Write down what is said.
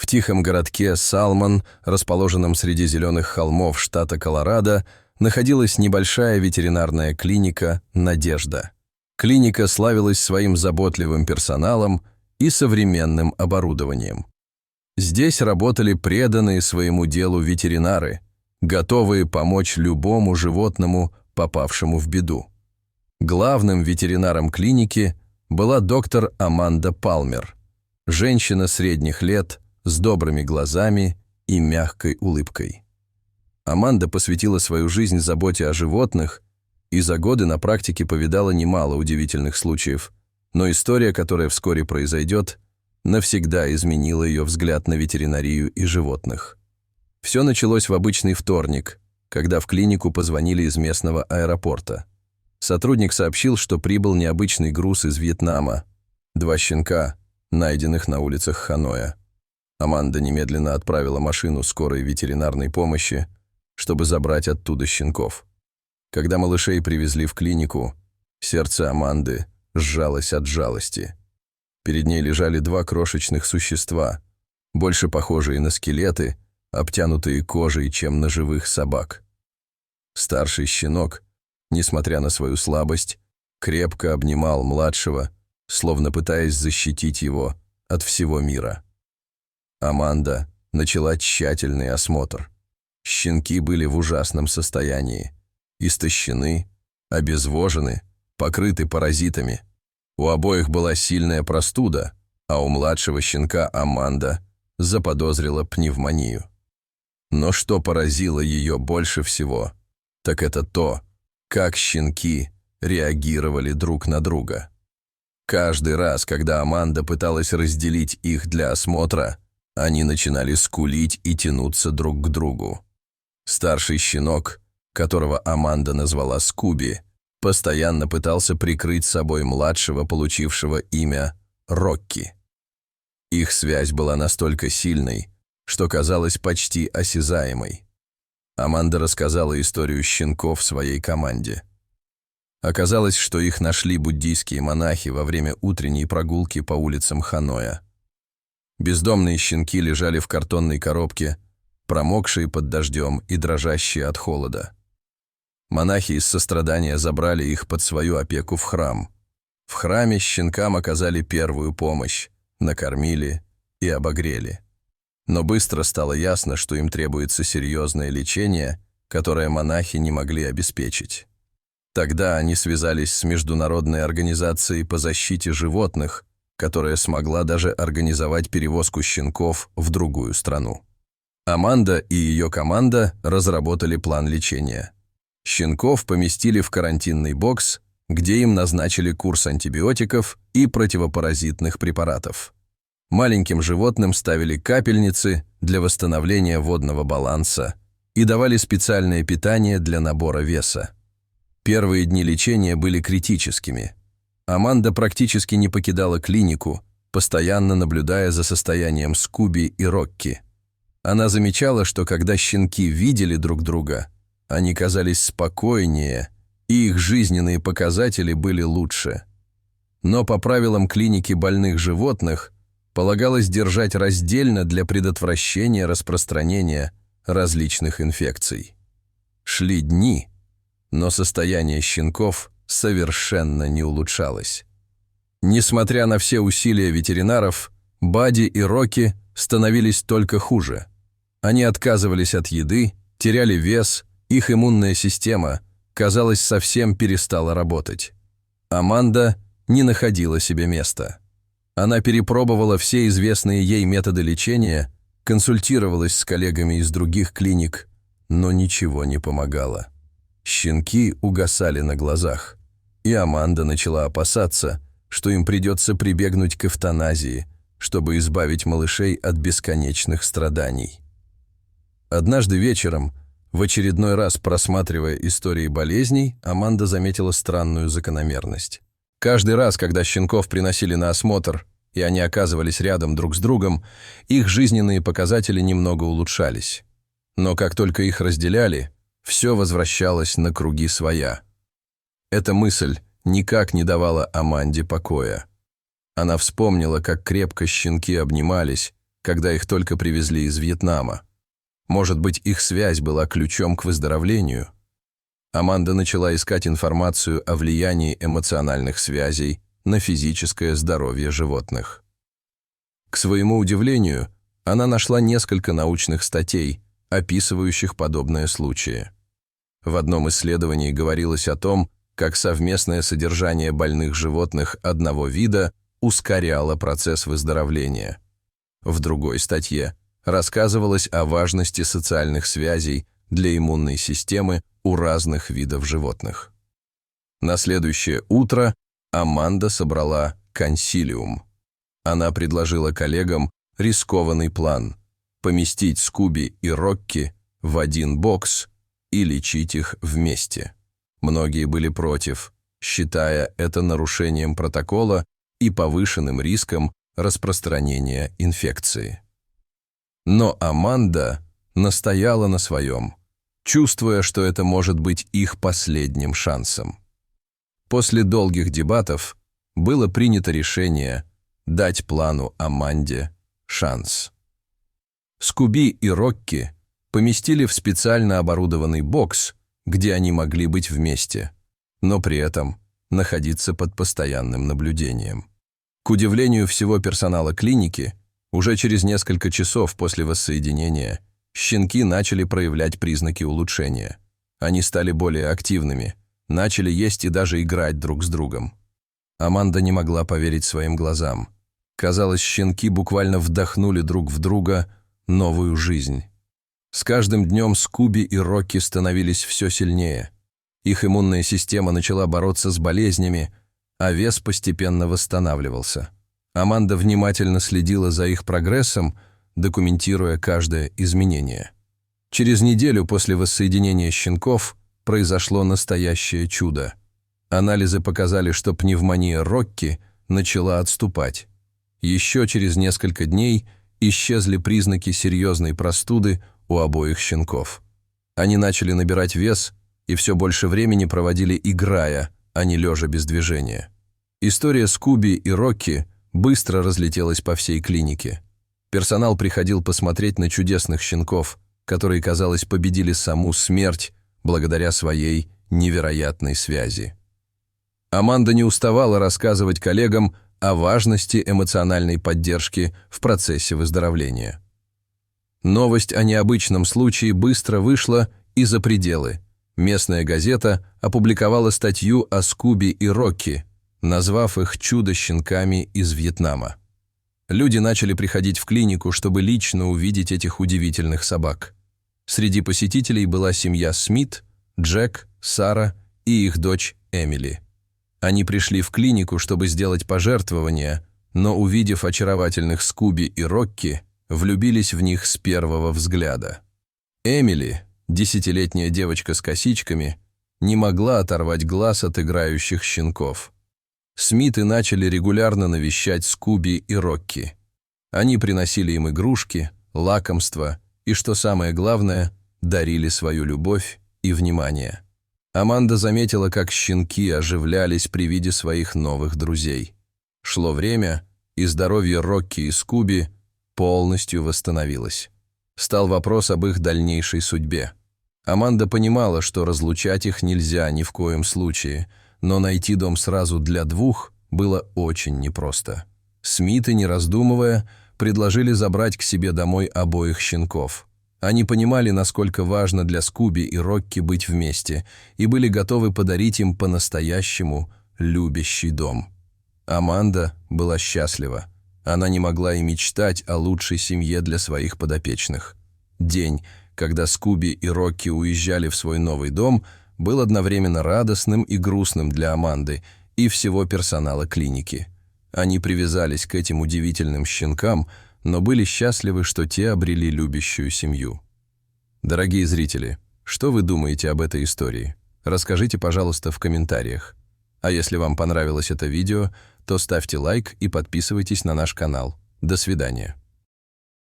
тихом городке Салмон, расположенном среди зеленых холмов штата Колорадо, находилась небольшая ветеринарная клиника «Надежда». Клиника славилась своим заботливым персоналом и современным оборудованием. Здесь работали преданные своему делу ветеринары, готовые помочь любому животному, попавшему в беду. Главным ветеринаром клиники была доктор Аманда Палмер, женщина средних лет с добрыми глазами и мягкой улыбкой. Аманда посвятила свою жизнь заботе о животных и за годы на практике повидала немало удивительных случаев, но история, которая вскоре произойдет, навсегда изменила ее взгляд на ветеринарию и животных. Все началось в обычный вторник, когда в клинику позвонили из местного аэропорта. Сотрудник сообщил, что прибыл необычный груз из Вьетнама. 2 щенка, найденных на улицах Ханоя. Аманда немедленно отправила машину скорой ветеринарной помощи, чтобы забрать оттуда щенков. Когда малышей привезли в клинику, сердце Аманды сжалось от жалости. Перед ней лежали 2 крошечных существа, больше похожие на скелеты, обтянутые кожей, чем на живых собак. Старший щенок, несмотря на свою слабость, крепко обнимал младшего, словно пытаясь защитить его от всего мира. Аманда начала тщательный осмотр. Щенки были в ужасном состоянии, истощены, обезвожены, покрыты паразитами. У обоих была сильная простуда, а у младшего щенка Аманда заподозрила пневмонию. Но что поразило ее больше всего, так это то, как щенки реагировали друг на друга. Каждый раз, когда Аманда пыталась разделить их для осмотра, они начинали скулить и тянуться друг к другу. Старший щенок, которого Аманда назвала Скуби, постоянно пытался прикрыть собой младшего, получившего имя Рокки. Их связь была настолько сильной, что казалась почти осязаемой. Аманда рассказала историю щенков своей команде. Оказалось, что их нашли буддийские монахи во время утренней прогулки по улицам Ханоя. Бездомные щенки лежали в картонной коробке, промокшие под дождем и дрожащие от холода. Монахи из сострадания забрали их под свою опеку в храм. В храме щенкам оказали первую помощь, накормили и обогрели. Но быстро стало ясно, что им требуется серьезное лечение, которое монахи не могли обеспечить. Тогда они связались с Международной организацией по защите животных, которая смогла даже организовать перевозку щенков в другую страну. Аманда и ее команда разработали план лечения. Щенков поместили в карантинный бокс, где им назначили курс антибиотиков и противопаразитных препаратов. Маленьким животным ставили капельницы для восстановления водного баланса и давали специальное питание для набора веса. Первые дни лечения были критическими. Аманда практически не покидала клинику, постоянно наблюдая за состоянием Скуби и Рокки. Она замечала, что когда щенки видели друг друга, они казались спокойнее, и их жизненные показатели были лучше. Но по правилам клиники больных животных полагалось держать раздельно для предотвращения распространения различных инфекций. Шли дни, но состояние щенков совершенно не улучшалось. Несмотря на все усилия ветеринаров, Бадди и Рокки становились только хуже. Они отказывались от еды, теряли вес, их иммунная система, казалось, совсем перестала работать. Аманда не находила себе места. Она перепробовала все известные ей методы лечения, консультировалась с коллегами из других клиник, но ничего не помогало. Щенки угасали на глазах, и Аманда начала опасаться, что им придется прибегнуть к эвтаназии, чтобы избавить малышей от бесконечных страданий. Однажды вечером, в очередной раз просматривая истории болезней, Аманда заметила странную закономерность. Каждый раз, когда щенков приносили на осмотр, и они оказывались рядом друг с другом, их жизненные показатели немного улучшались. Но как только их разделяли, все возвращалось на круги своя. Эта мысль никак не давала Аманде покоя. Она вспомнила, как крепко щенки обнимались, когда их только привезли из Вьетнама. Может быть, их связь была ключом к выздоровлению? Аманда начала искать информацию о влиянии эмоциональных связей на физическое здоровье животных. К своему удивлению, она нашла несколько научных статей, описывающих подобные случаи. В одном исследовании говорилось о том, как совместное содержание больных животных одного вида ускоряло процесс выздоровления. В другой статье рассказывалось о важности социальных связей для иммунной системы у разных видов животных. На следующее утро Аманда собрала консилиум. Она предложила коллегам рискованный план – поместить Скуби и Рокки в один бокс и лечить их вместе. Многие были против, считая это нарушением протокола и повышенным риском распространения инфекции. Но Аманда настояла на своем, чувствуя, что это может быть их последним шансом. После долгих дебатов было принято решение дать плану Аманде шанс. Скуби и Рокки поместили в специально оборудованный бокс, где они могли быть вместе, но при этом находиться под постоянным наблюдением. К удивлению всего персонала клиники, уже через несколько часов после воссоединения щенки начали проявлять признаки улучшения. Они стали более активными, начали есть и даже играть друг с другом. Аманда не могла поверить своим глазам. Казалось, щенки буквально вдохнули друг в друга новую жизнь. С каждым днем Скуби и Рокки становились все сильнее. Их иммунная система начала бороться с болезнями, а вес постепенно восстанавливался. Аманда внимательно следила за их прогрессом, документируя каждое изменение. Через неделю после воссоединения щенков произошло настоящее чудо. Анализы показали, что пневмония Рокки начала отступать. Еще через несколько дней исчезли признаки серьезной простуды у обоих щенков. Они начали набирать вес и все больше времени проводили играя, а не лежа без движения. История Скуби и Рокки быстро разлетелась по всей клинике. Персонал приходил посмотреть на чудесных щенков, которые, казалось, победили саму смерть благодаря своей невероятной связи. Аманда не уставала рассказывать коллегам о важности эмоциональной поддержки в процессе выздоровления. Новость о необычном случае быстро вышла и за пределы. Местная газета опубликовала статью о Скуби и Рокки, назвав их чудо-щенками из Вьетнама. Люди начали приходить в клинику, чтобы лично увидеть этих удивительных собак. Среди посетителей была семья Смит, Джек, Сара и их дочь Эмили. Они пришли в клинику, чтобы сделать пожертвования, но, увидев очаровательных Скуби и Рокки, влюбились в них с первого взгляда. Эмили, 10-летняя девочка с косичками, не могла оторвать глаз от играющих щенков. Смиты начали регулярно навещать Скуби и Рокки. Они приносили им игрушки, лакомства и, что самое главное, дарили свою любовь и внимание. Аманда заметила, как щенки оживлялись при виде своих новых друзей. Шло время, и здоровье Рокки и Скуби полностью восстановилось. Стал вопрос об их дальнейшей судьбе. Аманда понимала, что разлучать их нельзя ни в коем случае, но найти дом сразу для двух было очень непросто. Смиты, не раздумывая, предложили забрать к себе домой обоих щенков. Они понимали, насколько важно для Скуби и Рокки быть вместе, и были готовы подарить им по-настоящему любящий дом. Аманда была счастлива. Она не могла и мечтать о лучшей семье для своих подопечных. День, когда Скуби и Рокки уезжали в свой новый дом, был одновременно радостным и грустным для Аманды и всего персонала клиники. Они привязались к этим удивительным щенкам, но были счастливы, что те обрели любящую семью. Дорогие зрители, что вы думаете об этой истории? Расскажите, пожалуйста, в комментариях. А если вам понравилось это видео, то ставьте лайк и подписывайтесь на наш канал. До свидания.